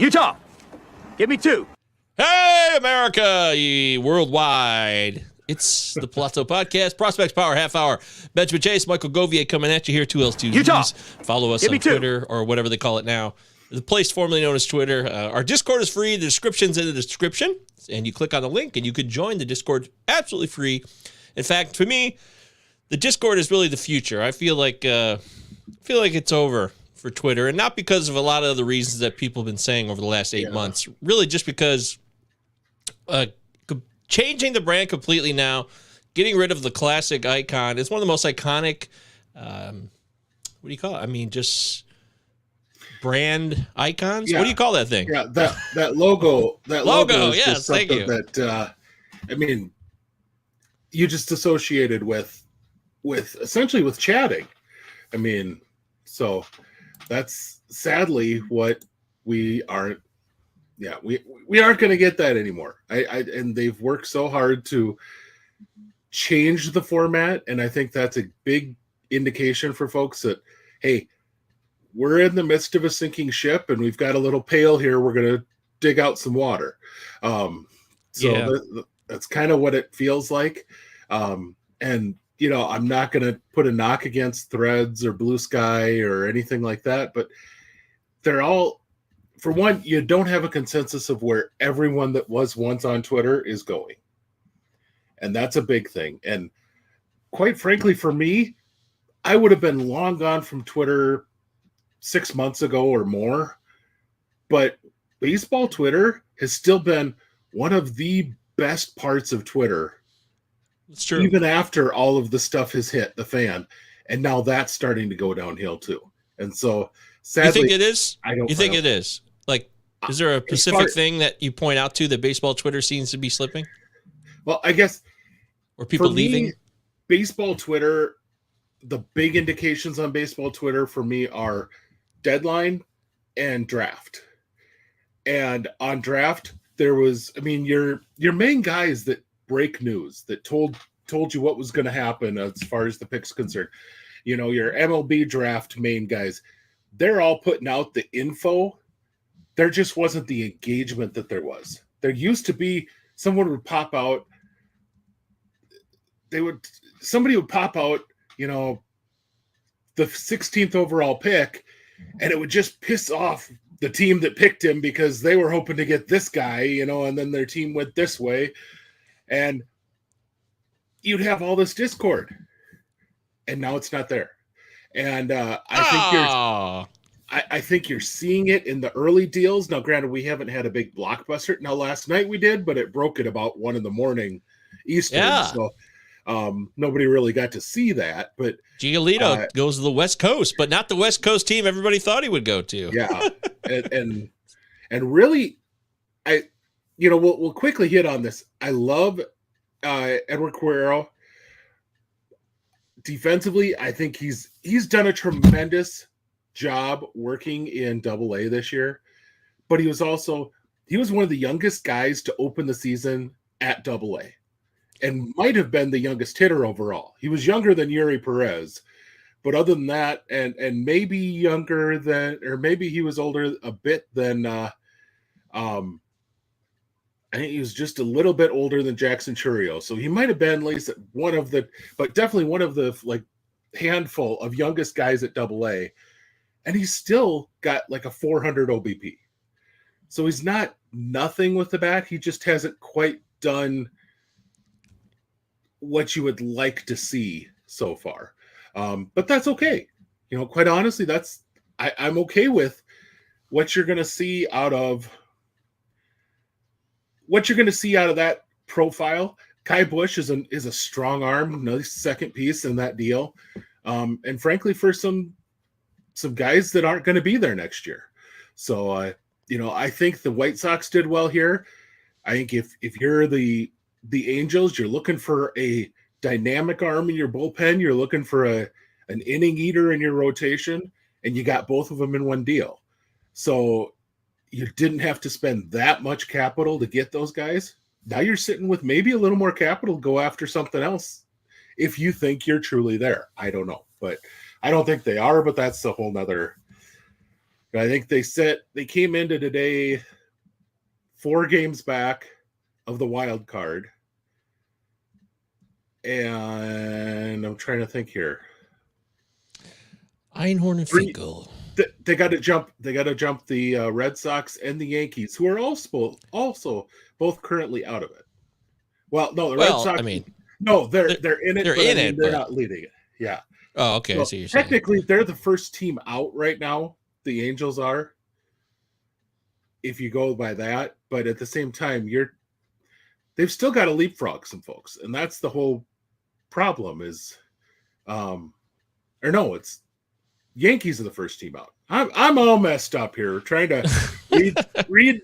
Utah, give me 2. Hey, America, worldwide. It's the Palazzo Podcast, Prospects Power Half Hour. Benjamin Chase, Michael Govier coming at you here, 2Ls2Us. Utah, follow us on Twitter or whatever they call it now. The place formerly known as Twitter. Our Discord is free. The description's in the description. And you click on the link and you can join the Discord absolutely free. In fact, for me, the Discord is really the future. I feel like it's over for Twitter. And not because of a lot of the reasons that people have been saying over the last 8 months. Really just because changing the brand completely now, getting rid of the classic icon. It's one of the most iconic, what do you call it? I mean, just brand icons. What do you call that thing? Yeah, that logo. That logo. Yes, thank you. That I mean, you just associated with essentially with chatting. I mean, so that's sadly what we aren't. Yeah, we aren't going to get that anymore. And they've worked so hard to change the format, and I think that's a big indication for folks that, hey, we're in the midst of a sinking ship, and we've got a little pail here. We're going to dig out some water. That's kind of what it feels like. And, you know, I'm not going to put a knock against Threads or Blue Sky or anything like that, but they're all, for one, you don't have a consensus of where everyone that was once on Twitter is going. And that's a big thing. And quite frankly, for me, I would have been long gone from Twitter 6 months ago or more, but baseball Twitter has still been one of the best parts of Twitter. It's true. Even after all of the stuff has hit the fan, and now that's starting to go downhill too. And so, sadly, you think it is? I don't. You think it is? Like, is there a specific thing that you point out to that baseball Twitter seems to be slipping? Well, I guess, or people leaving? Me, baseball Twitter, the big indications on baseball Twitter for me are deadline and draft. And on draft, there was, I mean, your main guys that break news, that told you what was going to happen as far as the pick's concerned. You know, your MLB draft main guys, they're all putting out the info. There just wasn't the engagement that there was. There used to be, someone would pop out, somebody would pop out, you know, the 16th overall pick, and it would just piss off the team that picked him because they were hoping to get this guy, you know, and then their team went this way. And you'd have all this discord. And now it's not there. And I think you're seeing it in the early deals. Now, granted, we haven't had a big blockbuster. Now, last night we did, but it broke at about 1 a.m. Eastern. Yeah. So nobody really got to see that. But Giolito goes to the West Coast, but not the West Coast team everybody thought he would go to. Yeah. and really, we'll quickly hit on this. I love Edward Guerrero. Defensively, I think he's done a tremendous job working in Double-A this year, but he was one of the youngest guys to open the season at Double-A, and might have been the youngest hitter overall. He was younger than Yuri Perez, but other than that, and maybe younger than, or maybe he was older a bit than, I think he was just a little bit older than Jackson Churio. So he might have been at least definitely one of the like handful of youngest guys at Double-A. And he's still got like a 400 OBP. So he's not nothing with the bat. He just hasn't quite done what you would like to see so far. But that's okay. You know, quite honestly, I'm okay with what you're going to see out of that profile. Kai Busch is a strong arm, nice second piece in that deal. And frankly, for some guys that aren't going to be there next year. So, I think the White Sox did well here. I think if you're the Angels, you're looking for a dynamic arm in your bullpen. You're looking for an inning eater in your rotation, and you got both of them in one deal. So you didn't have to spend that much capital to get those guys. Now you're sitting with maybe a little more capital to go after something else if you think you're truly there. I don't know, but I don't think they are, but that's a whole nother I think they came into today 4 games back of the wild card. And I'm trying to think here. Einhorn and Finkel. They got to jump the Red Sox and the Yankees, who are also both currently out of it. Well, no, the Red Sox. I mean, no, they're in it. They're not leading it. Yeah. Oh, okay. So I see what you're saying. Technically, they're the first team out right now. The Angels are, if you go by that. But at the same time, they've still got to leapfrog some folks, and that's the whole problem. It's Yankees are the first team out. I'm all messed up here trying to read.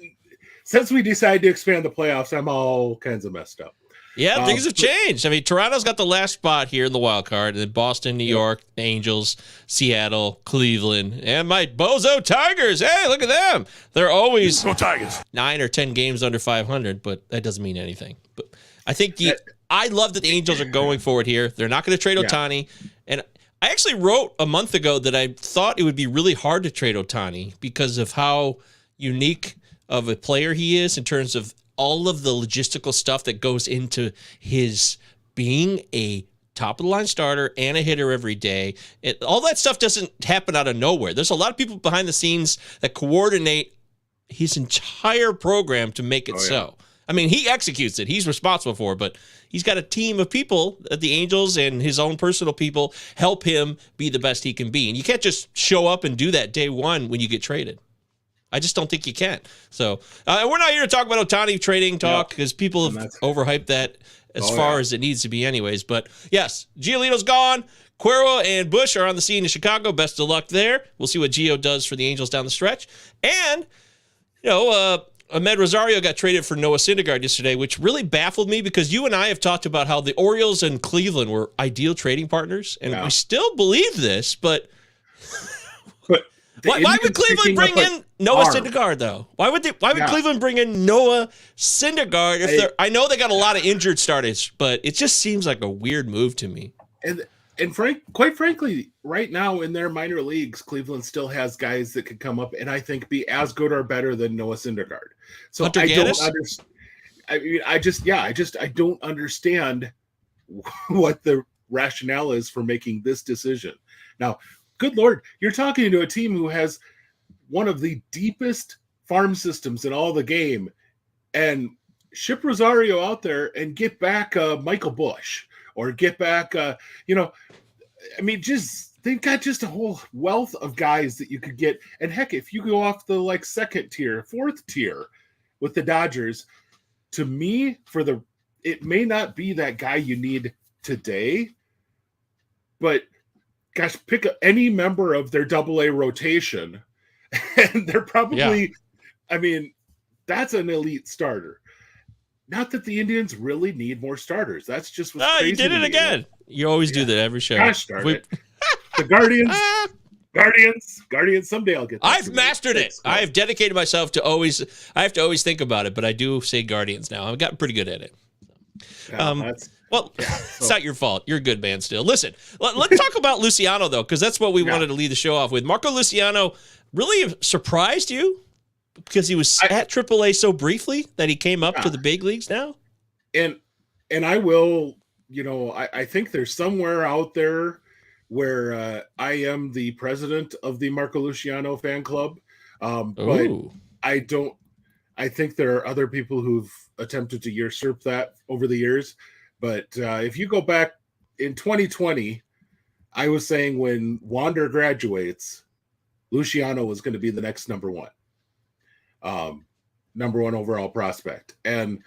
Since we decided to expand the playoffs, I'm all kinds of messed up. Yeah, things have changed. I mean, Toronto's got the last spot here in the wild card, and then Boston, New York, Angels, Seattle, Cleveland, and my Bozo Tigers. Hey, look at them. They're always Tigers. 9 or 10 games under 500, but that doesn't mean anything. But I think I love that the Angels are going forward here. They're not going to trade Ohtani. And I actually wrote a month ago that I thought it would be really hard to trade Ohtani because of how unique of a player he is in terms of all of the logistical stuff that goes into his being a top-of-the-line starter and a hitter every day. All that stuff doesn't happen out of nowhere. There's a lot of people behind the scenes that coordinate his entire program to make it so. I mean, he executes it. He's responsible for it, but he's got a team of people at the Angels and his own personal people help him be the best he can be. And you can't just show up and do that day one when you get traded. I just don't think you can. So we're not here to talk about Ohtani trading talk because people have overhyped that as far as it needs to be anyways. But yes, Giolito's gone. Cuero and Bush are on the scene in Chicago. Best of luck there. We'll see what Gio does for the Angels down the stretch. And, Ahmed Rosario got traded for Noah Syndergaard yesterday, which really baffled me because you and I have talked about how the Orioles and Cleveland were ideal trading partners. And we still believe this, but why would Cleveland bring in Noah Syndergaard, though? Why would Cleveland bring in Noah Syndergaard? I know they got a lot of injured starters, but it just seems like a weird move to me. And quite frankly, right now in their minor leagues, Cleveland still has guys that could come up and I think be as good or better than Noah Syndergaard. So Hunter I Gaddis? don't understand. I mean, I don't understand what the rationale is for making this decision. Now, good Lord, you're talking to a team who has one of the deepest farm systems in all the game, and ship Rosario out there and get back Michael Bush or get back, they've got just a whole wealth of guys that you could get. And heck, if you go off the second tier, fourth tier with the Dodgers, to me, it may not be that guy you need today, but gosh, pick any member of their AA rotation, and they're probably, that's an elite starter. Not that the Indians really need more starters. That's just what's crazy. You did it again. You always do that every show. Gosh darn it. The Guardians. Someday I'll get that. I've mastered it. I have dedicated myself to I have to always think about it, but I do say Guardians now. I've gotten pretty good at it. It's not your fault. You're a good man still. Listen, let's talk about Luciano, though, because that's what we wanted to lead the show off with. Marco Luciano really surprised you because he was at AAA so briefly that he came up to the big leagues now? And I will, I think there's somewhere out there where I am the president of the Marco Luciano fan club. But I think there are other people who've attempted to usurp that over the years. But if you go back in 2020, I was saying when Wander graduates, Luciano was going to be the next number one overall prospect. And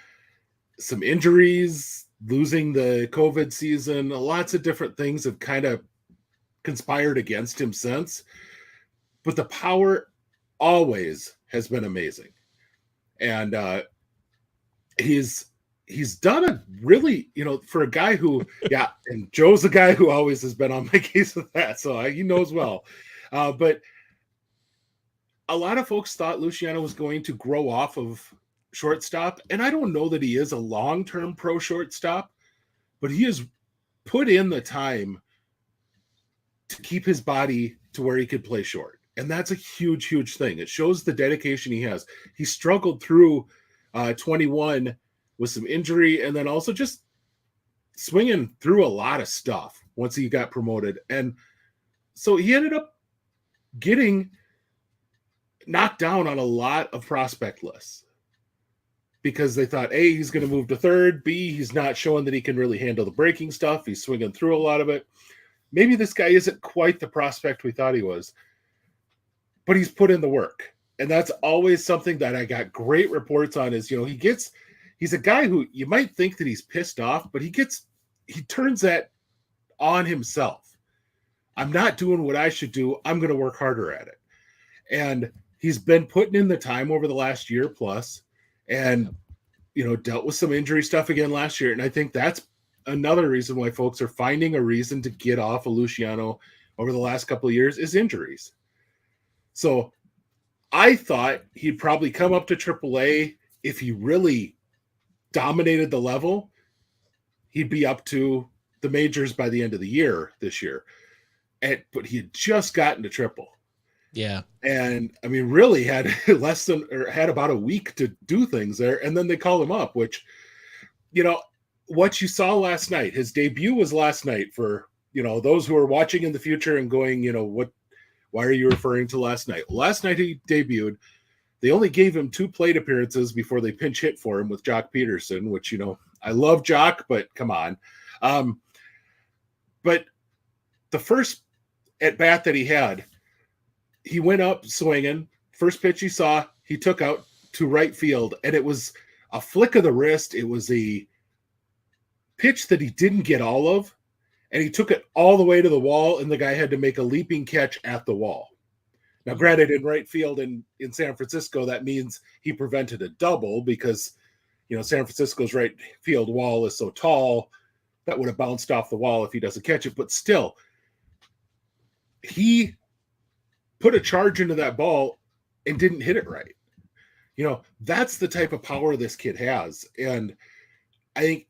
some injuries, losing the COVID season, lots of different things have kind of conspired against him since. But the power always has been amazing. And he's done a really, for a guy who, and Joe's a guy who always has been on my case with that, so he knows well. But a lot of folks thought Luciano was going to grow off of shortstop, and I don't know that he is a long-term pro shortstop, but he has put in the time to keep his body to where he could play short. And that's a huge, huge thing. It shows the dedication he has. He struggled through 21 with some injury and then also just swinging through a lot of stuff once he got promoted. And so he ended up getting knocked down on a lot of prospect lists because they thought, A, he's going to move to third. B, he's not showing that he can really handle the breaking stuff. He's swinging through a lot of it. Maybe this guy isn't quite the prospect we thought he was, but he's put in the work. And that's always something that I got great reports on is, he's a guy who you might think that he's pissed off, but he turns that on himself. I'm not doing what I should do. I'm going to work harder at it. And he's been putting in the time over the last year plus and, dealt with some injury stuff again last year. And I think that's another reason why folks are finding a reason to get off of Luciano over the last couple of years is injuries. So I thought he'd probably come up to AAA if he really dominated the level. He'd be up to the majors by the end of the year this year. But he had just gotten to triple. Yeah. And really had had about a week to do things there. And then they call him up, which, what you saw last night, his debut was last night for, those who are watching in the future and going, why are you referring to last night? Last night he debuted. They only gave him 2 plate appearances before they pinch hit for him with Jock Peterson, which, I love Jock, but come on. But the first at bat that he had, he went up swinging. First pitch he saw, he took out to right field, and it was a flick of the wrist. It was a pitch that he didn't get all of, and he took it all the way to the wall, and the guy had to make a leaping catch at the wall. Now, granted, in right field in San Francisco, that means he prevented a double because, San Francisco's right field wall is so tall that would have bounced off the wall if he doesn't catch it. But still, he put a charge into that ball and didn't hit it right. That's the type of power this kid has. And I think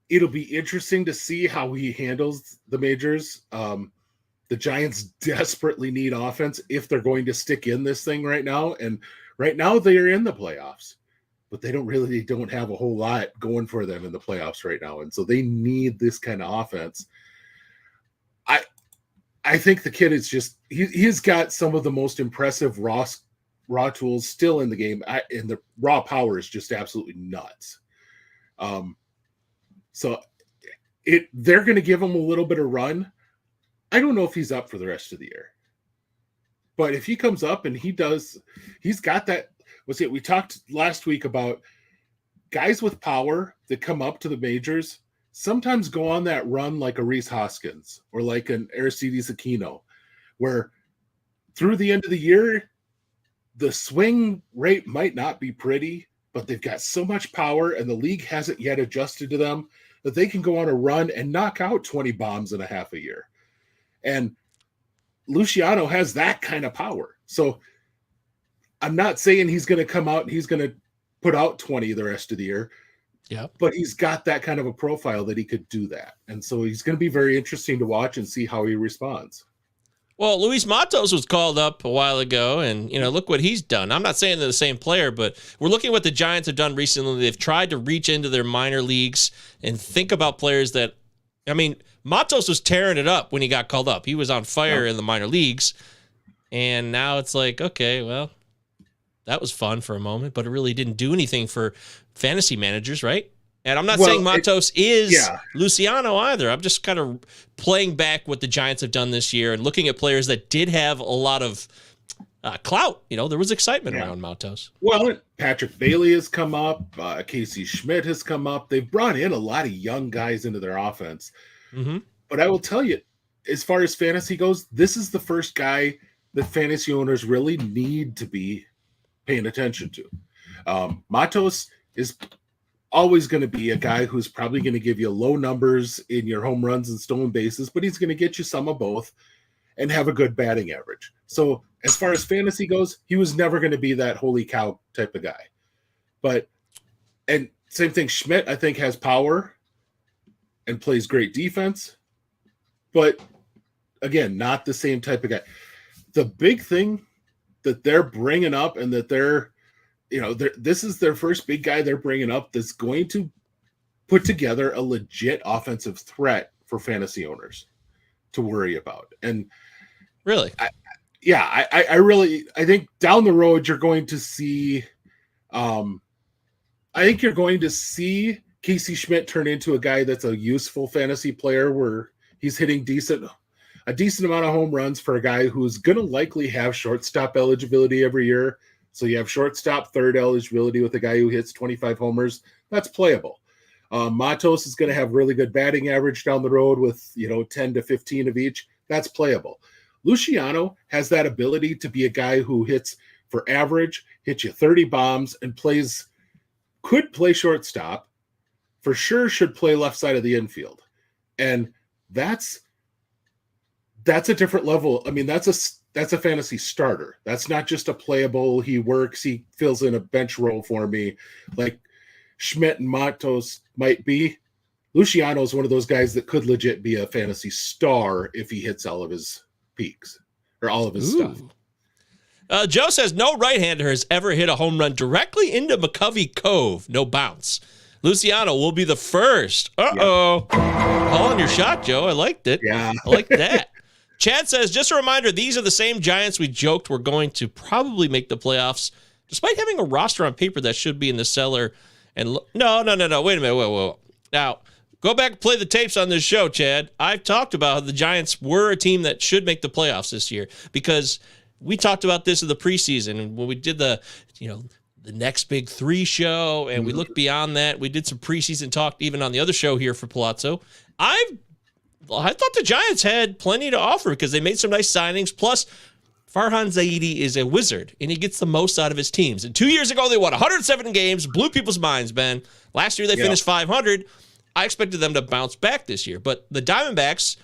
it'll be interesting to see how he handles the majors. The Giants desperately need offense if they're going to stick in this thing right now. And right now they are in the playoffs, but they don't have a whole lot going for them in the playoffs right now. And so they need this kind of offense. I think the kid is just, he's got some of the most impressive raw tools still in the game. And the raw power is just absolutely nuts. So they're going to give him a little bit of run. I don't know if he's up for the rest of the year, but if he comes up and he's got that. We talked last week about guys with power that come up to the majors sometimes go on that run like a Rhys Hoskins or like an Aristides Aquino, where through the end of the year, the swing rate might not be pretty, but they've got so much power and the league hasn't yet adjusted to them that they can go on a run and knock out 20 bombs in a half a year. And Luciano has that kind of power. So I'm not saying he's going to come out and he's going to put out 20 the rest of the year. Yeah. But he's got that kind of a profile that he could do that. And so he's going to be very interesting to watch and see how he responds. Well, Luis Matos was called up a while ago, and, look what he's done. I'm not saying they're the same player, but we're looking at what the Giants have done recently. They've tried to reach into their minor leagues and think about players that, Matos was tearing it up when he got called up. He was on fire in the minor leagues, and now it's like, okay, well, that was fun for a moment, but it really didn't do anything for fantasy managers, right? And I'm not saying Matos is Luciano either. I'm just kind of playing back what the Giants have done this year and looking at players that did have a lot of clout. There was excitement around Matos. Well, Patrick Bailey has come up. Casey Schmidt has come up. They've brought in a lot of young guys into their offense. Mm-hmm. But I will tell you, as far as fantasy goes, this is the first guy that fantasy owners really need to be paying attention to. Matos is always going to be a guy who's probably going to give you low numbers in your home runs and stolen bases, but he's going to get you some of both and have a good batting average. So as far as fantasy goes, he was never going to be that holy cow type of guy. And same thing, Schmidt, I think, has power and plays great defense, but again, not the same type of guy. the big thing that they're bringing up, and that this is their first big guy they're bringing up that's going to put together a legit offensive threat for fantasy owners to worry about. And really, I think down the road you're going to see, Casey Schmidt turn into a guy that's a useful fantasy player where he's hitting a decent amount of home runs for a guy who's going to likely have shortstop eligibility every year. So you have shortstop third eligibility with a guy who hits 25 homers. That's playable. Matos is going to have really good batting average down the road with 10 to 15 of each. That's playable. Luciano has that ability to be a guy who hits for average, hits you 30 bombs, and could play shortstop. For sure should play left side of the infield. And that's a different level. I mean, that's a fantasy starter. That's not just a playable, he works, he fills in a bench role for me like Schmidt and Matos might be. Luciano is one of those guys that could legit be a fantasy star if he hits all of his peaks or all of his stuff. Joe says no right-hander has ever hit a home run directly into McCovey Cove. No bounce. Luciano will be the first. Uh-oh. Yep. Calling your shot, Joe. I liked it. Yeah. I like that. Chad says, just a reminder, these are the same Giants we joked were going to probably make the playoffs, despite having a roster on paper that should be in the cellar. And no. Wait a minute. Whoa. Now, go back and play the tapes on this show, Chad. I've talked about how the Giants were a team that should make the playoffs this year because we talked about this in the preseason. And when we did the next big three show, and we looked beyond that. We did some preseason talk even on the other show here for Palazzo. I thought the Giants had plenty to offer because they made some nice signings. Plus, Farhan Zaidi is a wizard, and he gets the most out of his teams. And 2 years ago, they won 107 games, blew people's minds, Ben. Last year, they finished 500. I expected them to bounce back this year. But the Diamondbacks,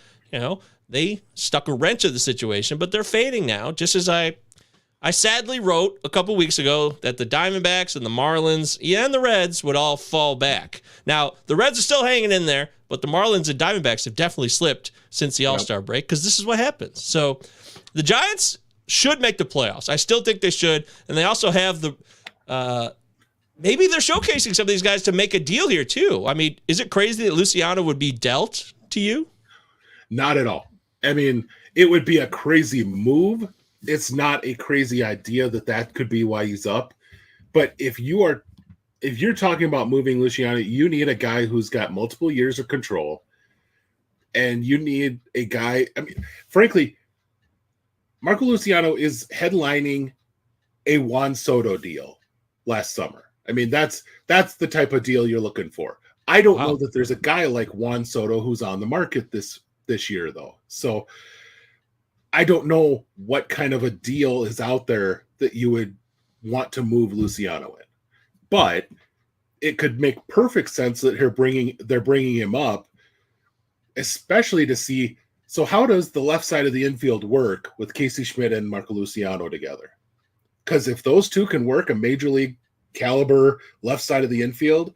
they stuck a wrench in the situation, but they're fading now, just as I sadly wrote a couple weeks ago that the Diamondbacks and the Marlins and the Reds would all fall back. Now, the Reds are still hanging in there, but the Marlins and Diamondbacks have definitely slipped since the All-Star break because this is what happens. So the Giants should make the playoffs. I still think they should. And they also have maybe they're showcasing some of these guys to make a deal here too. I mean, is it crazy that Luciano would be dealt to you? Not at all. I mean, it would be a crazy move. It's not a crazy idea that could be why he's up. But if you're talking about moving Luciano, you need a guy who's got multiple years of control, and you need a guy. I mean, frankly, Marco Luciano is headlining a Juan Soto deal last summer. I mean, that's the type of deal you're looking for. I don't know that there's a guy like Juan Soto who's on the market this year, though. So I don't know what kind of a deal is out there that you would want to move Luciano in, but it could make perfect sense that they're bringing him up, especially to see. So how does the left side of the infield work with Casey Schmidt and Marco Luciano together? Because if those two can work a major league caliber left side of the infield,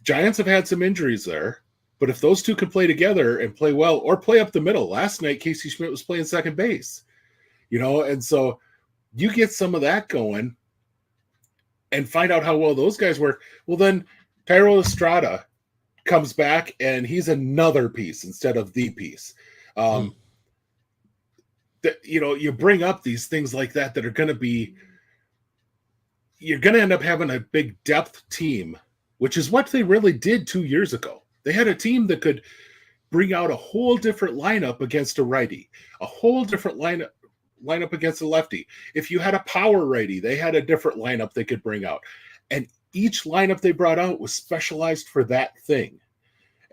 Giants have had some injuries there. But if those two can play together and play well or play up the middle, last night Casey Schmidt was playing second base, and so you get some of that going and find out how well those guys work. Well, then Thairo Estrada comes back and he's another piece instead of the piece. You bring up these things like that are going to be, you're going to end up having a big depth team, which is what they really did 2 years ago. They had a team that could bring out a whole different lineup against a righty, a whole different lineup against a lefty. If you had a power righty, they had a different lineup they could bring out. And each lineup they brought out was specialized for that thing.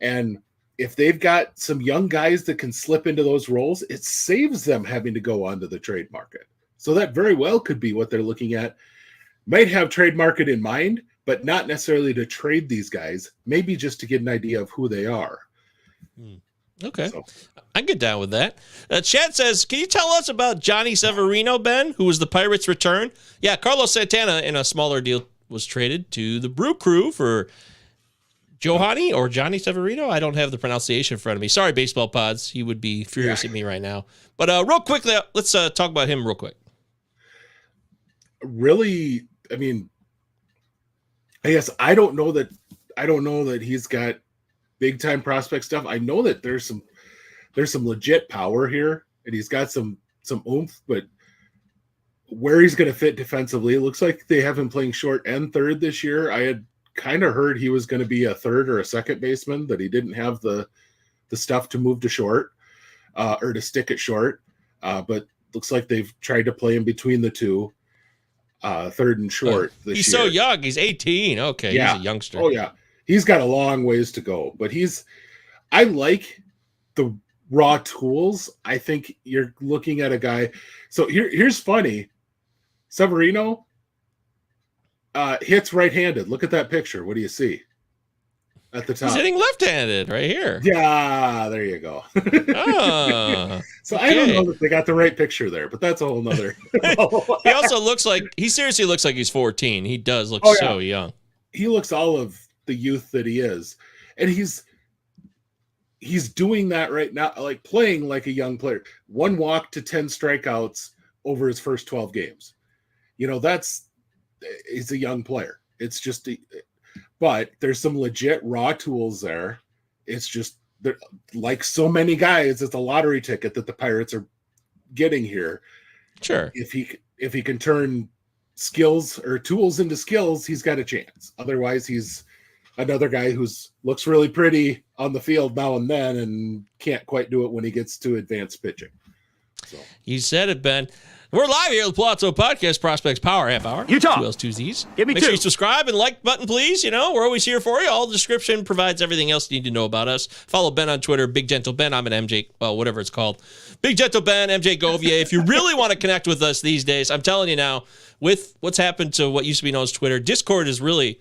And if they've got some young guys that can slip into those roles, it saves them having to go onto the trade market. So that very well could be what they're looking at. Might have trade market in mind, but not necessarily to trade these guys, maybe just to get an idea of who they are. Okay. So. I get down with that. Chad says, can you tell us about Jhonny Severino, Ben, who was the Pirates' return? Yeah, Carlos Santana in a smaller deal was traded to the Brew Crew for Jhonny or Johnny Severino. I don't have the pronunciation in front of me. Sorry, baseball pods. He would be furious at me right now. But real quickly, let's talk about him real quick. Really, I mean, I guess I don't know that he's got big time prospect stuff. I know that there's some legit power here, and he's got some oomph, but where he's going to fit defensively, it looks like they have him playing short and third this year. I had kind of heard he was going to be a third or a second baseman, that he didn't have the stuff to move to short or to stick at short. But looks like they've tried to play him between the two, third and short this year. He's so young. He's 18. Okay. Yeah. He's a youngster. Oh yeah. He's got a long ways to go, but I like the raw tools. I think you're looking at a guy. So here's funny. Severino hits right-handed. Look at that picture. What do you see at the top? He's hitting left-handed right here. Yeah, there you go. So Okay. I don't know that they got the right picture there, but that's a whole nother. He also seriously looks like he's 14. He does look so young. He looks all of the youth that he is. And he's doing that right now, like playing like a young player. 1 walk to 10 strikeouts over his first 12 games. He's a young player. It's just, but there's some legit raw tools there. It's just like so many guys, it's a lottery ticket that the Pirates are getting here. Sure. If he can turn skills or tools into skills, he's got a chance. Otherwise, he's another guy looks really pretty on the field now and then and can't quite do it when he gets to advanced pitching. So. You said it, Ben. We're live here at the Palazzo Podcast, Prospects Power Half Hour. Utah. 2 L's, 2 Z's. Give me Make 2. sure you subscribe and like button, please. We're always here for you. All the description provides everything else you need to know about us. Follow Ben on Twitter, Big Gentle Ben. I'm an MJ, whatever it's called. Big Gentle Ben, MJ Govier. If you really want to connect with us these days, I'm telling you now, with what's happened to what used to be known as Twitter, Discord is really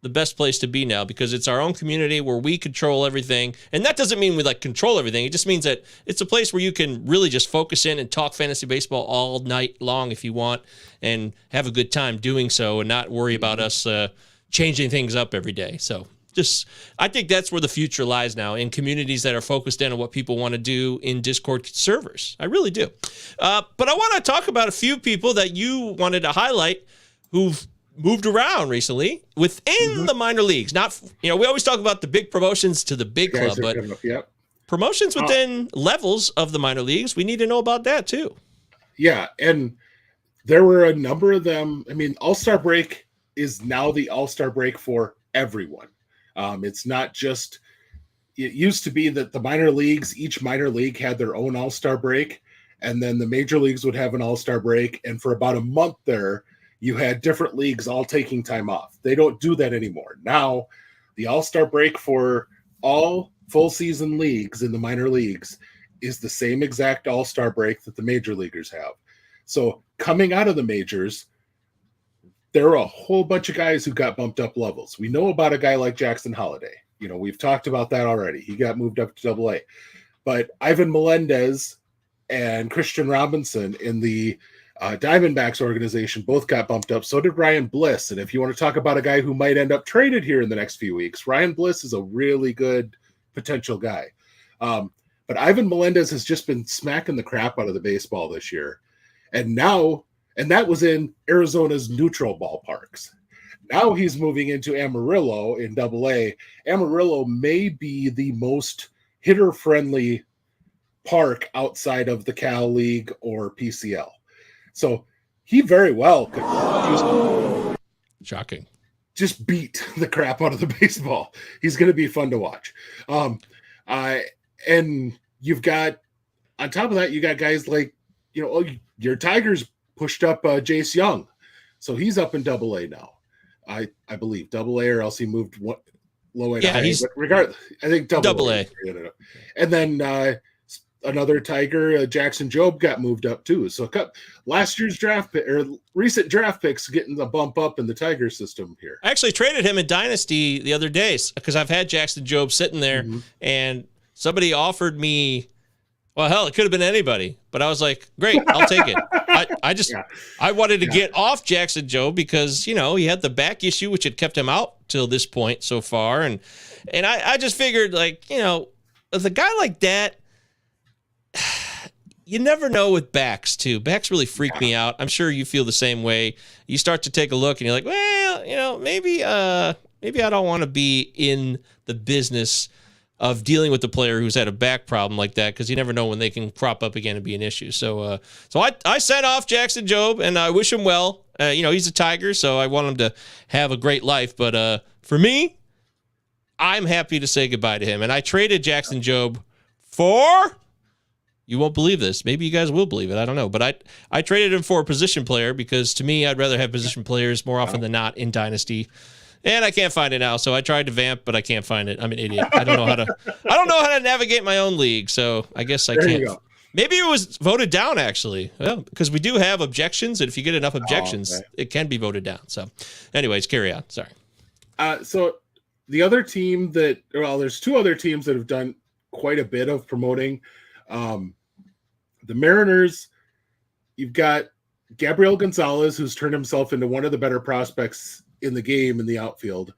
the best place to be now, because it's our own community where we control everything. And that doesn't mean we control everything. It just means that it's a place where you can really just focus in and talk fantasy baseball all night long if you want, and have a good time doing so, and not worry about us changing things up every day. So I think that's where the future lies now, in communities that are focused in on what people want to do in Discord servers. I really do. But I want to talk about a few people that you wanted to highlight who've moved around recently within the minor leagues. Not, we always talk about the big promotions to the big club, but promotions within levels of the minor leagues, we need to know about that too. Yeah, and there were a number of them. I mean, All-Star break is now the All-Star break for everyone. It's not just, it used to be that the minor leagues, each minor league had their own All-Star break, and then the major leagues would have an All-Star break, and for about a month there, you had different leagues all taking time off. They don't do that anymore. Now, the All-Star break for all full season leagues in the minor leagues is the same exact All-Star break that the major leaguers have. So coming out of the majors, there are a whole bunch of guys who got bumped up levels. We know about a guy like Jackson Holliday. We've talked about that already. He got moved up to AA. But Ivan Melendez and Christian Robinson in the Diamondbacks organization both got bumped up. So did Ryan Bliss. And if you want to talk about a guy who might end up traded here in the next few weeks, Ryan Bliss is a really good potential guy. But Ivan Melendez has just been smacking the crap out of the baseball this year. And that was in Arizona's neutral ballparks. Now he's moving into Amarillo in AA. Amarillo may be the most hitter-friendly park outside of the Cal League or PCL. So he very well could Shocking. just beat the crap out of the baseball. He's going to be fun to watch. And you've got, on top of that, you got guys like, your Tigers pushed up Jace Young. So he's up in AA now. I believe AA, or else he moved low A. Yeah, he's, but regardless, I think AA. And then another Tiger, Jackson Jobe, got moved up too. So last year's draft pick, or recent draft picks, getting the bump up in the Tiger system here. I actually traded him in Dynasty the other day because I've had Jackson Jobe sitting there, and somebody offered me, well, hell, it could have been anybody, but I was like, great, I'll take it. I wanted to get off Jackson Jobe because, he had the back issue, which had kept him out till this point so far. And I just figured, like, with a guy like that, you never know with backs, too. Backs really freak me out. I'm sure you feel the same way. You start to take a look and you're like, well, maybe I don't want to be in the business of dealing with the player who's had a back problem like that, because you never know when they can crop up again and be an issue. So I sent off Jackson Jobe, and I wish him well. He's a Tiger, so I want him to have a great life. But for me, I'm happy to say goodbye to him. And I traded Jackson Jobe for... You won't believe this. Maybe you guys will believe it. I don't know. But I traded him for a position player because, to me, I'd rather have position players more often than not in Dynasty. And I can't find it now. So I tried to vamp, but I can't find it. I'm an idiot. I don't know how to navigate my own league. So I guess I can't. There you go. Maybe it was voted down, actually. Well, because we do have objections, and if you get enough objections, it can be voted down. So anyways, carry on. Sorry. So the other team there's two other teams that have done quite a bit of promoting. The Mariners, you've got Gabriel Gonzalez, who's turned himself into one of the better prospects in the game in the outfield.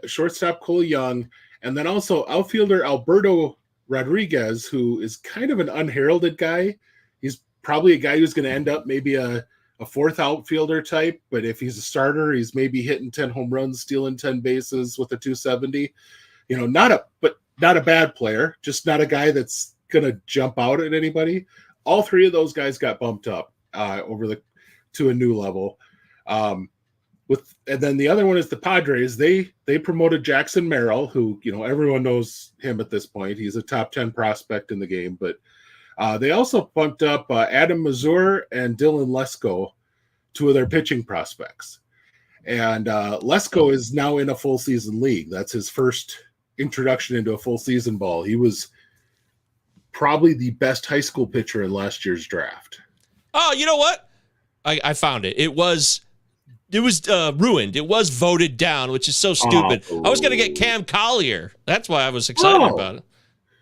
Shortstop Cole Young, and then also outfielder Alberto Rodriguez, who is kind of an unheralded guy. He's probably a guy who's going to end up maybe a fourth outfielder type, but if he's a starter, he's maybe hitting 10 home runs, stealing 10 bases with a 270. Not a bad player, just not a guy that's going to jump out at anybody. All three of those guys got bumped up to a new level. And then the other one is the Padres. They promoted Jackson Merrill, who everyone knows him at this point. He's a top 10 prospect in the game, but they also bumped up Adam Mazur and Dylan Lesko, two of their pitching prospects. And Lesko is now in a full season league. That's his first introduction into a full season ball. He was probably the best high school pitcher in last year's draft. Oh, you know what? I found it. It was ruined. It was voted down, which is so stupid. I was going to get Cam Collier. That's why I was excited about it.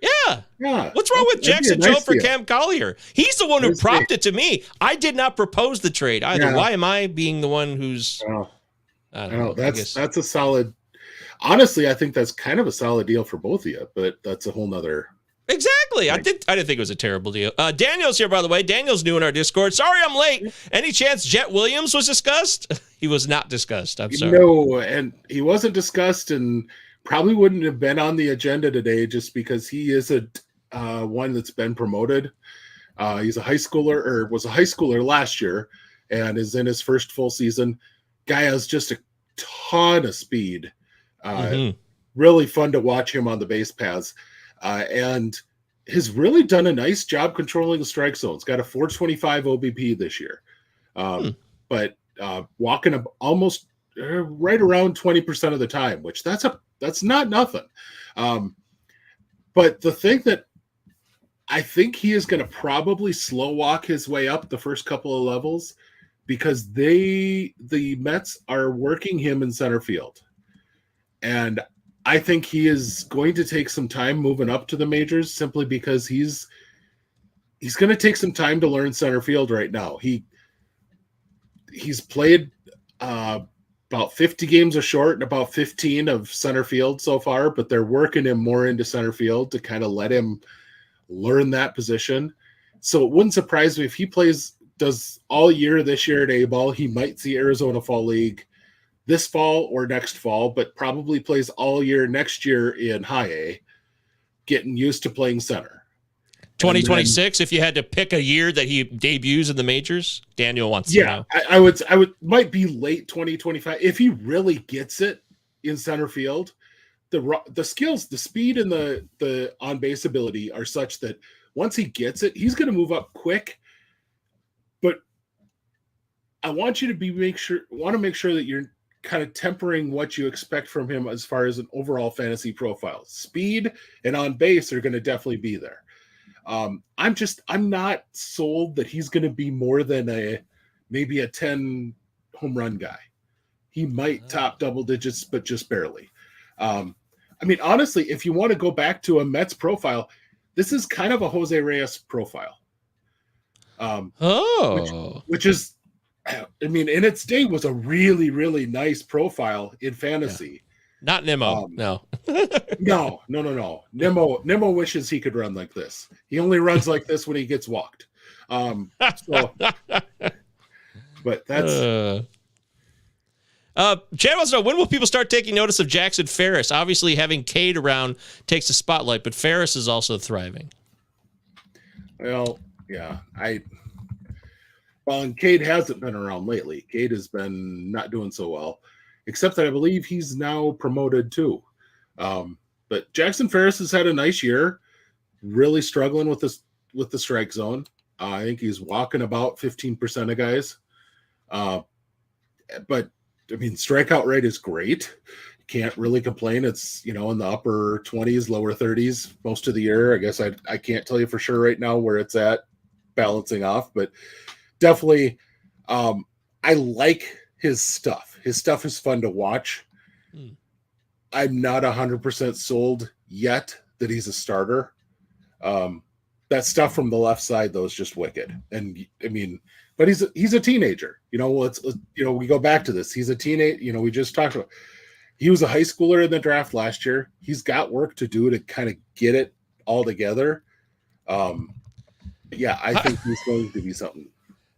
Yeah. What's wrong with Jackson Jobe for Cam Collier? He's the one who prompted it to me. I did not propose the trade either. Yeah. Why am I being the one who's... I don't know. That's a solid... Honestly, I think that's kind of a solid deal for both of you, but that's a whole nother... Exactly. I didn't think it was a terrible deal. Daniel's here, by the way. Daniel's new in our Discord. Sorry I'm late. Any chance Jett Williams was discussed? He was not discussed. I'm sorry. No, and he wasn't discussed and probably wouldn't have been on the agenda today just because he is one that's been promoted. He's a high schooler, or was a high schooler last year, and is in his first full season. Guy has just a ton of speed. Really fun to watch him on the base paths. And has really done a nice job controlling the strike zones. Got a 425 OBP this year, but walking up almost right around 20% of the time, which that's not nothing. But the thing that I think he is going to probably slow walk his way up the first couple of levels because the Mets are working him in center field, and I think he is going to take some time moving up to the majors simply because he's going to take some time to learn center field right now. He's played about 50 games of short and about 15 of center field so far, but they're working him more into center field to kind of let him learn that position. So it wouldn't surprise me if he does all year this year at A-ball. He might see Arizona Fall League this fall or next fall, but probably plays all year next year in high A, getting used to playing center. 2026, if you had to pick a year that he debuts in the majors, Daniel wants to know. I would might be late 2025 if he really gets it in center field. The skills, the speed, and the on base ability are such that once he gets it, he's going to move up quick. But I want you to make sure that you're kind of tempering what you expect from him as far as an overall fantasy profile. Speed and on base are going to definitely be there. I'm not sold that he's going to be more than maybe a 10 home run guy. He might top double digits, but just barely. Honestly, if you want to go back to a Mets profile, this is kind of a Jose Reyes profile. Which is, I mean, in its day was a really, really nice profile in fantasy. Not Nemo. No. No. Nemo wishes he could run like this. He only runs like this when he gets walked. But that's. Chad wants to know, when will people start taking notice of Jackson Ferris? Obviously, having Cade around takes the spotlight, but Ferris is also thriving. Well, yeah, and Cade hasn't been around lately. Cade has been not doing so well, except that I believe he's now promoted too. But Jackson Ferris has had a nice year, really struggling with the strike zone. I think he's walking about 15% of guys. But I mean, strikeout rate is great. You can't really complain. It's, in the upper 20s, lower 30s most of the year. I guess I can't tell you for sure right now where it's at, balancing off, but definitely I like his stuff. His stuff is fun to watch. I'm not 100% sold yet that he's a starter. That stuff from the left side, though, is just wicked. And I mean, but he's a teenager. We go back to this. He's a teenage. We just talked about. He was a high schooler in the draft last year. He's got work to do to kind of get it all together. Yeah, I think he's going to be something.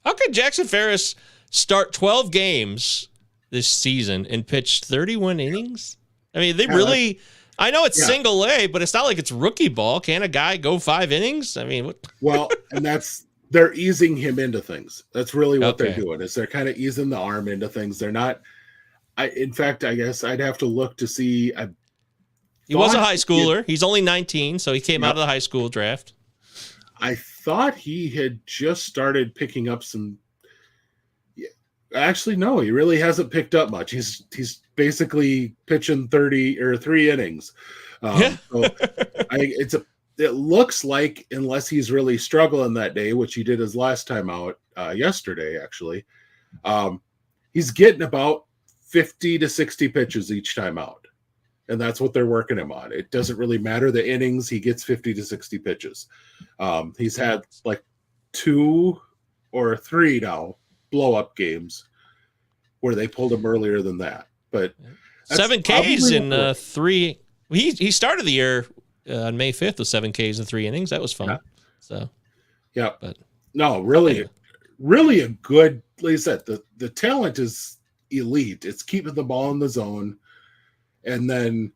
How could Jackson Ferris start 12 games this season and pitch 31 innings? I mean, they really. I know it's single A, but it's not like it's rookie ball. Can a guy go 5 innings? I mean, what? Well, and they're easing him into things. That's really what they're doing, is they're kind of easing the arm into things. They're not. In fact, I guess I'd have to look to see. He was a high schooler. He's only 19, so he came out of the high school draft. I thought he had just started picking up some. Actually, no, he really hasn't picked up much. He's basically pitching 30 or 3 innings. So it looks like, unless he's really struggling that day, which he did his last time out yesterday, actually, he's getting about 50 to 60 pitches each time out. And that's what they're working him on. It doesn't really matter the innings. He gets 50 to 60 pitches. He's had like 2 or 3 now blow-up games where they pulled him earlier than that. But 7 Ks in 3. He started the year on May 5th with 7 Ks in 3 innings. That was fun. Yeah. But no, really a good, like I said, the talent is elite. It's keeping the ball in the zone. And then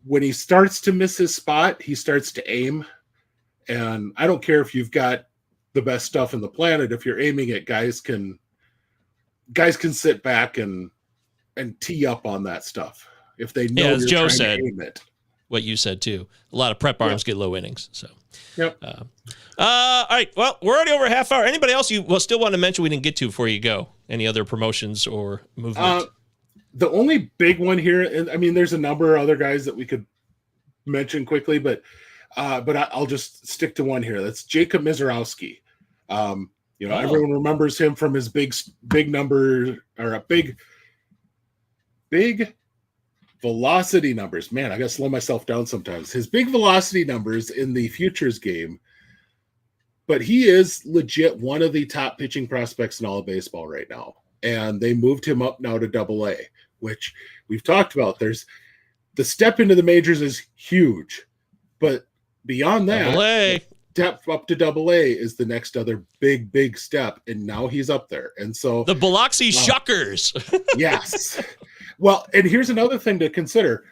when he starts to miss his spot, he starts to aim. And I don't care if you've got the best stuff in the planet. If you're aiming it, guys can sit back and tee up on that stuff if they know. As Joe said, to aim it. What you said too. A lot of prep arms get low innings. So, all right. Well, we're already over a half hour. Anybody else you still want to mention we didn't get to before you go? Any other promotions or movements? The only big one here, and I mean, there's a number of other guys that we could mention quickly, but I'll just stick to one here. That's Jacob Misiorowski. Everyone remembers him from his big number, or a big velocity numbers. Man, I got to slow myself down sometimes. His big velocity numbers in the futures game, but he is legit one of the top pitching prospects in all of baseball right now. And they moved him up now to Double-A, which we've talked about. There's the step into the majors is huge, but beyond that, Double-A. Step up to Double-A is the next other big step, and now he's up there. And so the Biloxi Shuckers. Yes. Well, and here's another thing to consider.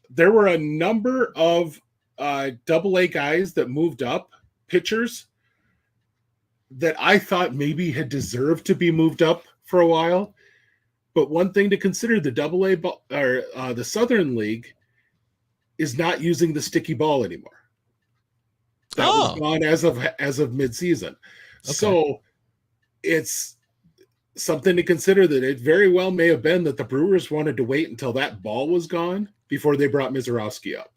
There were a number of Double-A guys that moved up, pitchers, that I thought maybe had deserved to be moved up for a while. But one thing to consider, the Double-A or the Southern League is not using the sticky ball anymore. That was gone as of midseason. Okay. So it's something to consider, that it very well may have been that the Brewers wanted to wait until that ball was gone before they brought Misiorowski up,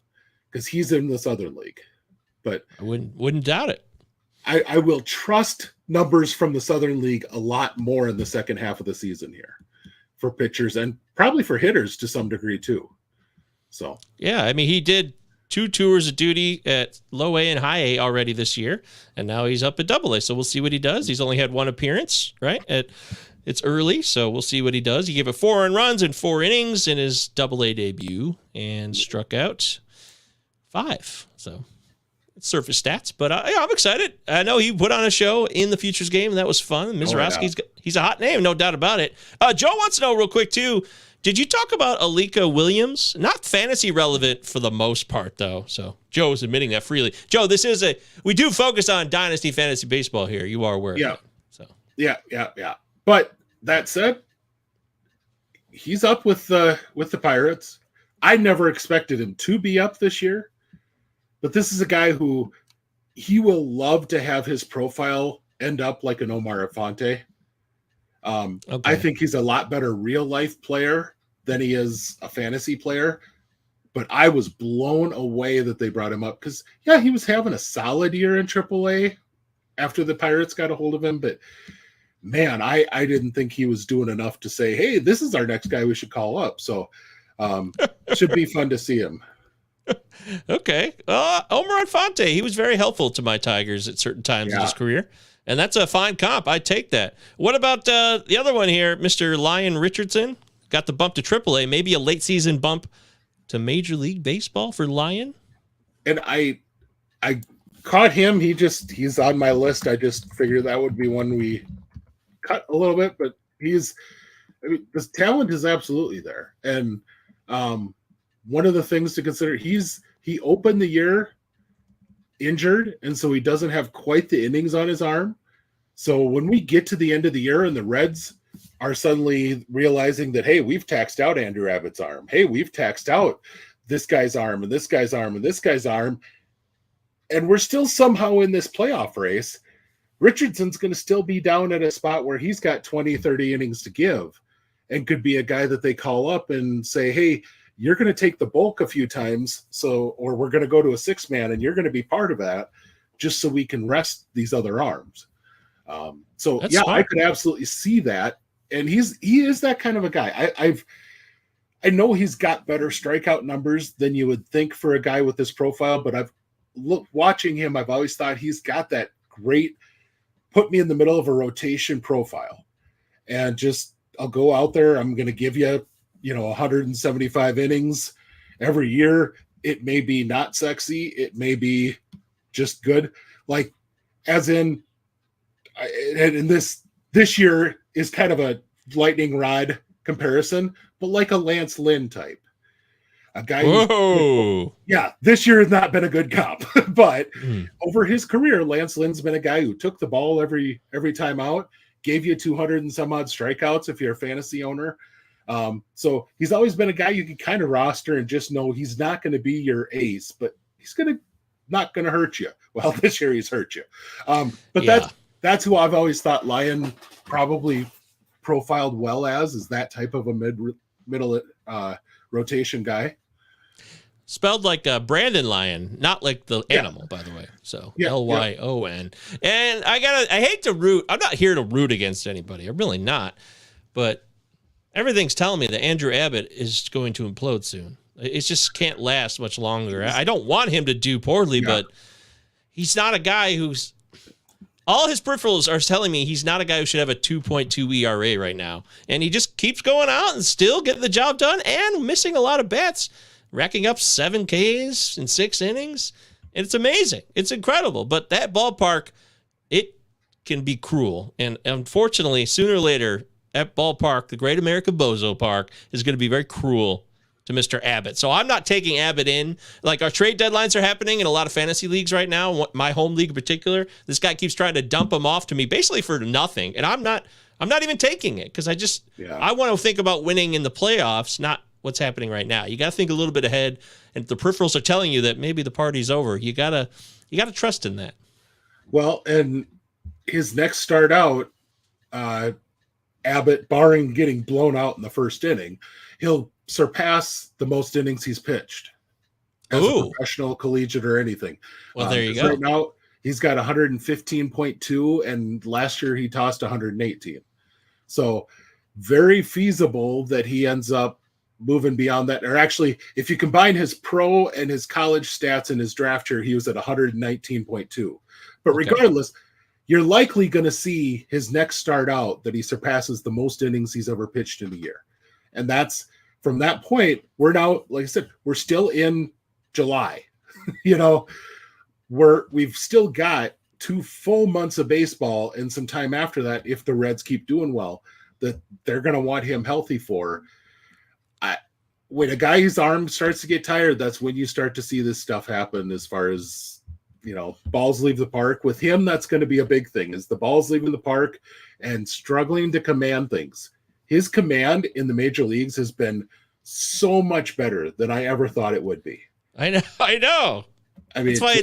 because he's in the Southern League. But I wouldn't doubt it. I will trust numbers from the Southern League a lot more in the second half of the season here for pitchers, and probably for hitters to some degree too. So yeah, I mean, he did 2 tours of duty at low A and high A already this year, and now he's up at double A. So we'll see what he does. He's only had 1 appearance, right? It's early, so we'll see what he does. He gave it 4 earned runs in 4 innings in his double A debut and struck out 5. So it's surface stats, but I'm excited. I know he put on a show in the Futures game, and that was fun. Misiorowski's he's a hot name, no doubt about it. Joe wants to know real quick, too, did you talk about Alika Williams? Not fantasy relevant for the most part, though. So Joe's admitting that freely. Joe, we do focus on Dynasty Fantasy Baseball here. You are aware of that. So. Yeah. But that said, he's up with the Pirates. I never expected him to be up this year, but this is a guy who he will love to have his profile end up like an Omar Infante. Okay. I think he's a lot better real life player than he is a fantasy player, but I was blown away that they brought him up because, yeah, he was having a solid year in AAA after the Pirates got a hold of him, but man, I didn't think he was doing enough to say, hey, this is our next guy we should call up. So should be fun to see him. Okay. Omar Infante, he was very helpful to my Tigers at certain times in his career. And that's a fine comp. I take that. What about the other one here, Mr. Lyon Richardson? Got the bump to AAA, maybe a late season bump to Major League Baseball for Lyon. And I caught him. He's on my list. I just figured that would be one we cut a little bit, but his talent is absolutely there. And one of the things to consider, he opened the year injured, and so he doesn't have quite the innings on his arm. So when we get to the end of the year and the Reds are suddenly realizing that, hey, we've taxed out Andrew Abbott's arm. Hey, we've taxed out this guy's arm and this guy's arm and this guy's arm. And we're still somehow in this playoff race. Richardson's going to still be down at a spot where he's got 20, 30 innings to give and could be a guy that they call up and say, hey, you're going to take the bulk a few times. Or we're going to go to a 6-man and you're going to be part of that just so we can rest these other arms. That's smart. I could absolutely see that. And he is that kind of a guy. I know he's got better strikeout numbers than you would think for a guy with this profile, but watching him, I've always thought he's got that great, put me in the middle of a rotation profile and just, I'll go out there. I'm going to give you, 175 innings every year. It may be not sexy. It may be just good. Like as in, and this year is kind of a lightning rod comparison, but like a Lance Lynn type. A guy this year has not been a good comp, but over his career, Lance Lynn's been a guy who took the ball every time out, gave you 200 and some odd strikeouts if you're a fantasy owner. So he's always been a guy you can kind of roster and just know he's not going to be your ace, but he's not going to hurt you. Well, this year he's hurt you. That's who I've always thought Lyon probably profiled well as, is that type of a middle rotation guy. Spelled like Brandon Lyon, not like the animal, by the way. So Lyon. And I hate to root. I'm not here to root against anybody. I'm really not. But everything's telling me that Andrew Abbott is going to implode soon. It just can't last much longer. I don't want him to do poorly, but he's not a guy who's. All his peripherals are telling me he's not a guy who should have a 2.2 ERA right now. And he just keeps going out and still getting the job done and missing a lot of bats, racking up 7 Ks in 6 innings. And it's amazing. It's incredible. But that ballpark, it can be cruel. And unfortunately, sooner or later, that ballpark, the Great American Bozo Park, is going to be very cruel to Mr. Abbott. So I'm not taking Abbott in. Like, our trade deadlines are happening in a lot of fantasy leagues right now, my home league in particular. This guy keeps trying to dump him off to me basically for nothing. And I'm not even taking it because I want to think about winning in the playoffs, not what's happening right now. You got to think a little bit ahead, and the peripherals are telling you that maybe the party's over. You got to trust in that. Well, and his next start out, Abbott, barring getting blown out in the first inning, he'll surpass the most innings he's pitched as a professional, collegiate, or anything. Well, there you go. Right now, he's got 115.2, and last year he tossed 118. So very feasible that he ends up moving beyond that. Or actually, if you combine his pro and his college stats in his draft year, he was at 119.2. But regardless, you're likely going to see his next start out that he surpasses the most innings he's ever pitched in a year. And that's from that point, we're now, like I said, we're still in July. We've still got 2 full months of baseball and some time after that, if the Reds keep doing well, that they're going to want him healthy for. When a guy's arm starts to get tired, that's when you start to see this stuff happen as far as, balls leave the park. With him, that's going to be a big thing, is the balls leaving the park and struggling to command things. His command in the major leagues has been so much better than I ever thought it would be. I know. I mean, that's why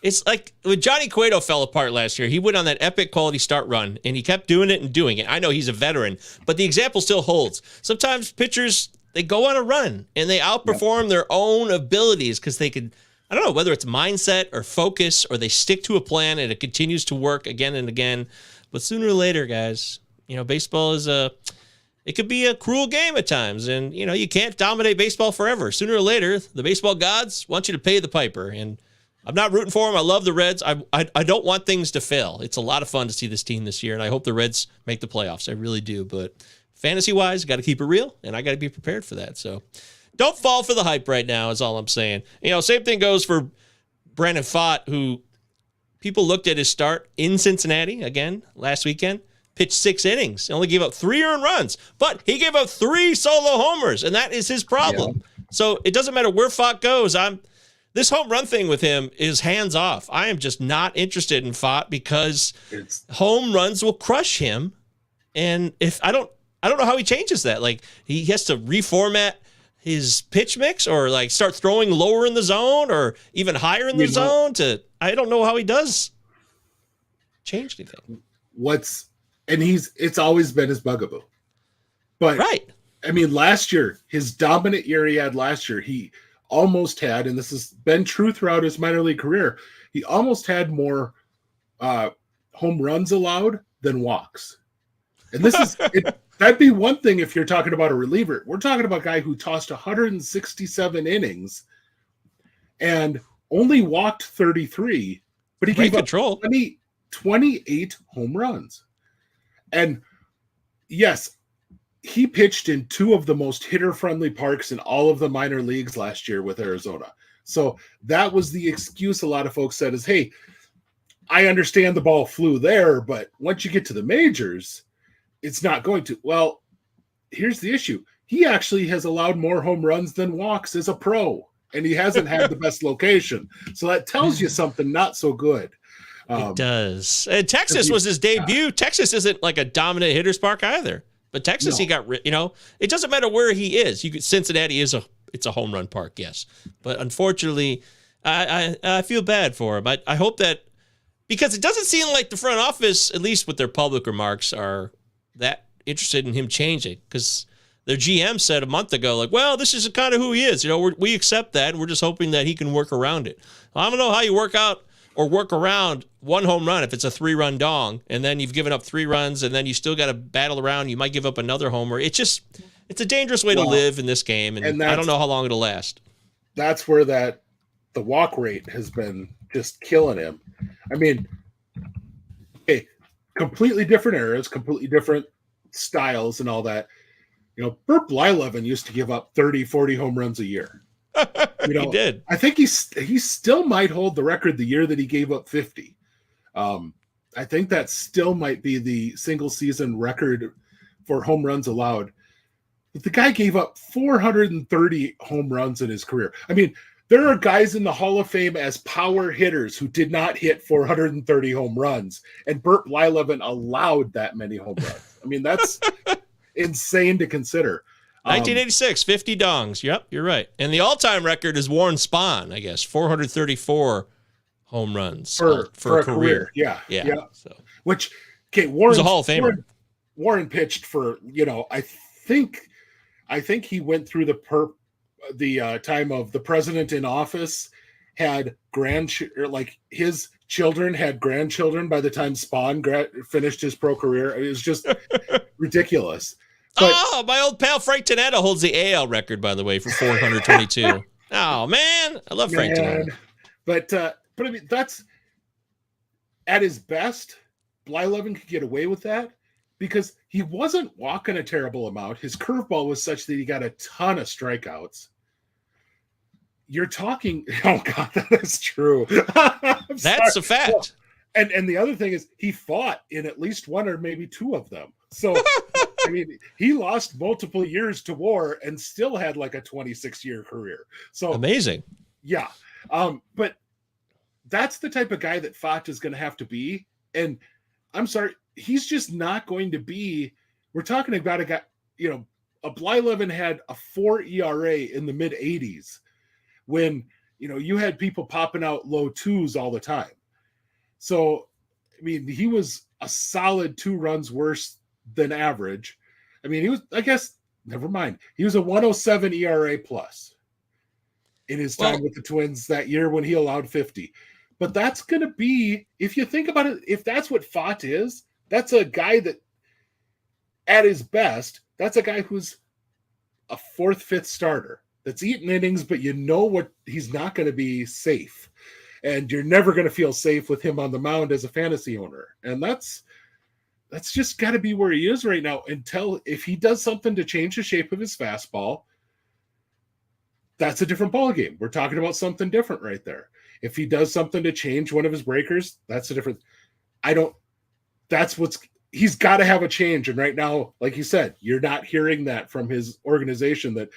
it's like when Johnny Cueto fell apart last year. He went on that epic quality start run, and he kept doing it and doing it. I know he's a veteran, but the example still holds. Sometimes pitchers, they go on a run, and they outperform their own abilities because they could, I don't know, whether it's mindset or focus, or they stick to a plan and it continues to work again and again. But sooner or later, guys, baseball is it could be a cruel game at times, and you can't dominate baseball forever. Sooner or later, the baseball gods want you to pay the piper, and I'm not rooting for them. I love the Reds. I don't want things to fail. It's a lot of fun to see this team this year, and I hope the Reds make the playoffs. I really do. But fantasy-wise, got to keep it real, and I got to be prepared for that. So don't fall for the hype right now is all I'm saying. Same thing goes for Brandon Pfaadt, who people looked at his start in Cincinnati again last weekend. Pitched 6 innings, only gave up 3 earned runs, but he gave up 3 solo homers, and that is his problem. Yeah. So it doesn't matter where Pfaadt goes. This home run thing with him is hands off. I am just not interested in Pfaadt because home runs will crush him, and if I don't know how he changes that. Like, he has to reformat his pitch mix, or like start throwing lower in the zone, or even higher in the zone. I don't know how he does change anything. It's always been his bugaboo. But right. I mean, last year, his dominant year he had last year, he almost had, and this has been true throughout his minor league career, he almost had more home runs allowed than walks. And this is that'd be one thing if you're talking about a reliever. We're talking about a guy who tossed 167 innings and only walked 33, but he gave up 28 home runs. And yes, he pitched in 2 of the most hitter-friendly parks in all of the minor leagues last year with Arizona. So that was the excuse a lot of folks said is, hey, I understand the ball flew there, but once you get to the majors, it's not going to. Well, here's the issue. He actually has allowed more home runs than walks as a pro, and he hasn't had the best location. So that tells you something not so good. It does. And Texas was his debut. Yeah. Texas isn't like a dominant hitter's park either. But Texas, he got, it doesn't matter where he is. Cincinnati it's a home run park, yes. But unfortunately, I feel bad for him. I hope that, because it doesn't seem like the front office, at least with their public remarks, are that interested in him changing. Because their GM said a month ago, like, well, this is kind of who he is. We accept that, and we're just hoping that he can work around it. Well, I don't know how you work around 1 home run if it's a 3-run dong, and then you've given up 3 runs, and then you still got to battle around. You might give up another homer. It's a dangerous way to live in this game, and I don't know how long it'll last. That's where the walk rate has been just killing him. I mean, completely different eras, completely different styles and all that. Burt Blyleven used to give up 30, 40 home runs a year. He did. I think he still might hold the record the year that he gave up 50. I think that still might be the single season record for home runs allowed. But the guy gave up 430 home runs in his career. I mean, there are guys in the Hall of Fame as power hitters who did not hit 430 home runs, and Burt Blyleven allowed that many home runs. I mean, that's insane to consider. 1986, 50 dongs. Yep, you're right. And the all-time record is Warren Spahn, I guess, 434 home runs for a career. Yeah. So, which, Warren's a Hall of Famer. Warren pitched for, I think he went through the time of the president in office, had his children had grandchildren by the time Spahn finished his pro career. It was just ridiculous. Oh, my old pal Frank Tanetta holds the AL record, by the way, for 422. Oh, man. I love Frank Tanetta. But I mean, that's at his best. Blyleven could get away with that because he wasn't walking a terrible amount. His curveball was such that he got a ton of strikeouts. You're talking, oh God, that is true. That's a fact. Well, and the other thing is he fought in at least one or maybe two of them. So, I mean, he lost multiple years to war and still had like a 26-year career. So amazing. Yeah. But that's the type of guy that Pfaadt is going to have to be. And I'm sorry, he's just not going to be. We're talking about a guy, a Blyleven had a 4 ERA in the mid 80s when, you had people popping out low twos all the time. So, I mean, he was a solid 2 runs worse than average. I mean, he was, I guess, never mind. He was a 107 ERA plus in his time with the Twins that year when he allowed 50. But that's going to be, if you think about it, if that's what Pfaadt is, that's a guy that, at his best, that's a guy who's a 4th, 5th starter that's eating innings, but what he's not going to be safe. And you're never going to feel safe with him on the mound as a fantasy owner. And that's just got to be where he is right now until if he does something to change the shape of his fastball, that's a different ballgame. We're talking about something different right there. If he does something to change one of his breakers, that's a different. He's got to have a change. And right now, like you said, you're not hearing that from his organization that,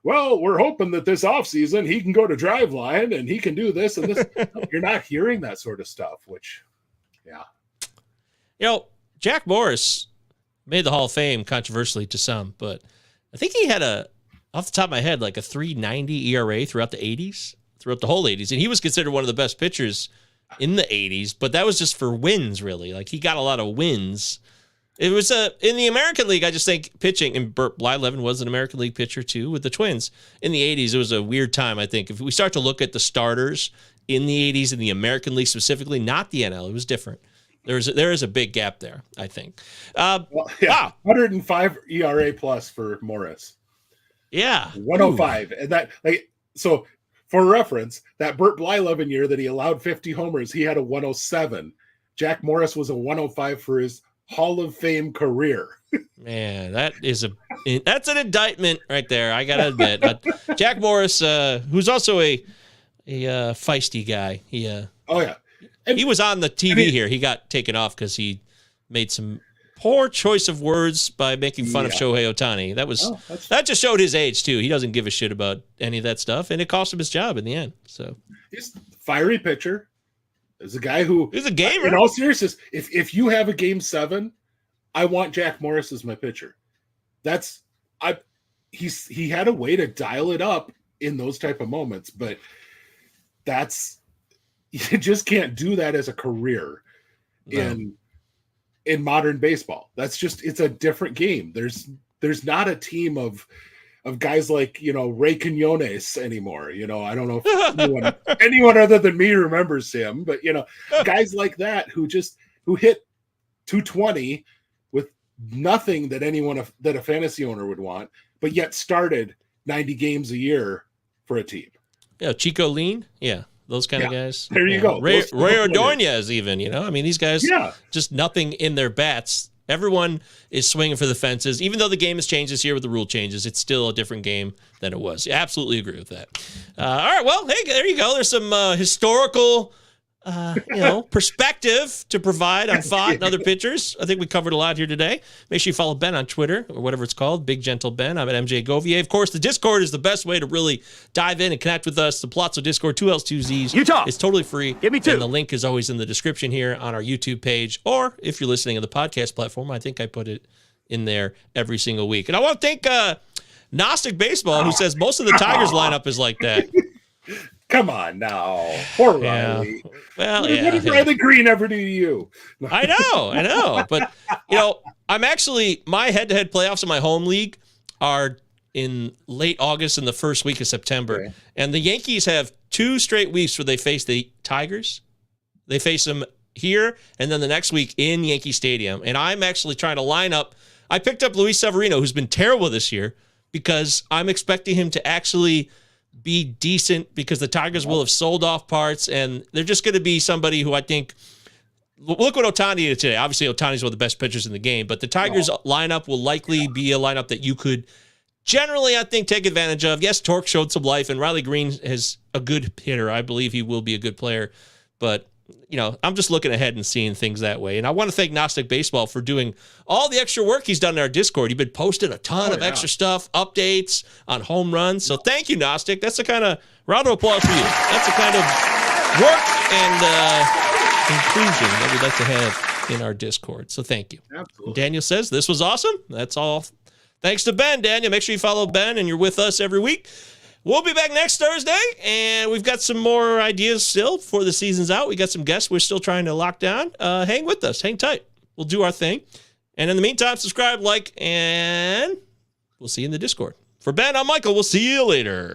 well, we're hoping that this offseason he can go to Driveline and he can do this and this. You're not hearing that sort of stuff, which, yeah. Jack Morris made the Hall of Fame controversially to some, but I think he had off the top of my head, like a 3.90 ERA throughout the 80s. Throughout the whole 80s. And he was considered one of the best pitchers in the 80s, but that was just for wins, really. Like, he got a lot of wins. It was in the American League, I just think pitching, and Burt Blyleven was an American League pitcher, too, with the Twins. In the 80s, it was a weird time, I think. If we start to look at the starters in the 80s, in the American League specifically, not the NL, it was different. There is a big gap there, I think. 105 ERA plus for Morris. Yeah. 105. Ooh. And that, so... For reference, that Burt Blyleven year that he allowed 50 homers, he had a 107. Jack Morris was a 105 for his Hall of Fame career. Man, that's an indictment right there. I gotta admit, Jack Morris, who's also a feisty guy. He was on the TV here. He got taken off because he made some poor choice of words by making fun of Shohei Ohtani. That just showed his age too. He doesn't give a shit about any of that stuff, and it cost him his job in the end. So he's a fiery pitcher. There's a guy who is a gamer. In all seriousness, if you have a Game 7, I want Jack Morris as my pitcher. He had a way to dial it up in those type of moments, but you just can't do that as a career. No. In modern baseball. It's a different game. There's not a team of guys like, Ray Quinones anymore. I don't know if anyone other than me remembers him, but guys like that who hit 220 with nothing that a fantasy owner would want, but yet started 90 games a year for a team. Yeah. Chico Lean. Yeah. Those kind of guys. There you go. Ray Ordonez even, I mean, these guys, just nothing in their bats. Everyone is swinging for the fences. Even though the game has changed this year with the rule changes, it's still a different game than it was. Absolutely agree with that. All right, well, hey, there you go. There's some historical perspective to provide on Pfaadt and other pitchers. I think we covered a lot here today. Make sure you follow Ben on Twitter or whatever it's called, Big Gentle Ben. I'm at MJ Govier. Of course, the Discord is the best way to really dive in and connect with us. The Palazzo Discord, 2 L's, 2 Z's. Utah. It's totally free. Give me 2. And the link is always in the description here on our YouTube page, or if you're listening on the podcast platform, I think I put it in there every single week. And I want to thank Gnostic Baseball, who says most of the Tigers lineup is like that. Come on now. Poor Riley. Well, what did Riley Green ever do to you? I know. But, I'm actually, my head-to-head playoffs in my home league are in late August and the first week of September. Okay. And the Yankees have 2 straight weeks where they face the Tigers. They face them here, and then the next week in Yankee Stadium. And I'm actually trying to line up I picked up Luis Severino, who's been terrible this year, because I'm expecting him to actually be decent because the Tigers will have sold off parts, and they're just going to be somebody who I think – look what Ohtani did today. Obviously, Ohtani's one of the best pitchers in the game, but the Tigers lineup will likely be a lineup that you could generally, I think, take advantage of. Yes, Torque showed some life, and Riley Green is a good hitter. I believe he will be a good player, but I'm just looking ahead and seeing things that way. And I want to thank Gnostic Baseball for doing all the extra work he's done in our Discord. He's been posting a ton of extra stuff, updates on home runs. So thank you, Gnostic. That's the kind of round of applause for you. That's the kind of work and inclusion that we'd like to have in our Discord. So thank you. Absolutely. Daniel says, this was awesome. That's all. Thanks to Ben, Daniel. Make sure you follow Ben and you're with us every week. We'll be back next Thursday, and we've got some more ideas still before the season's out. We got some guests we're still trying to lock down. Hang with us. Hang tight. We'll do our thing. And in the meantime, subscribe, like, and we'll see you in the Discord. For Ben, I'm Michael. We'll see you later.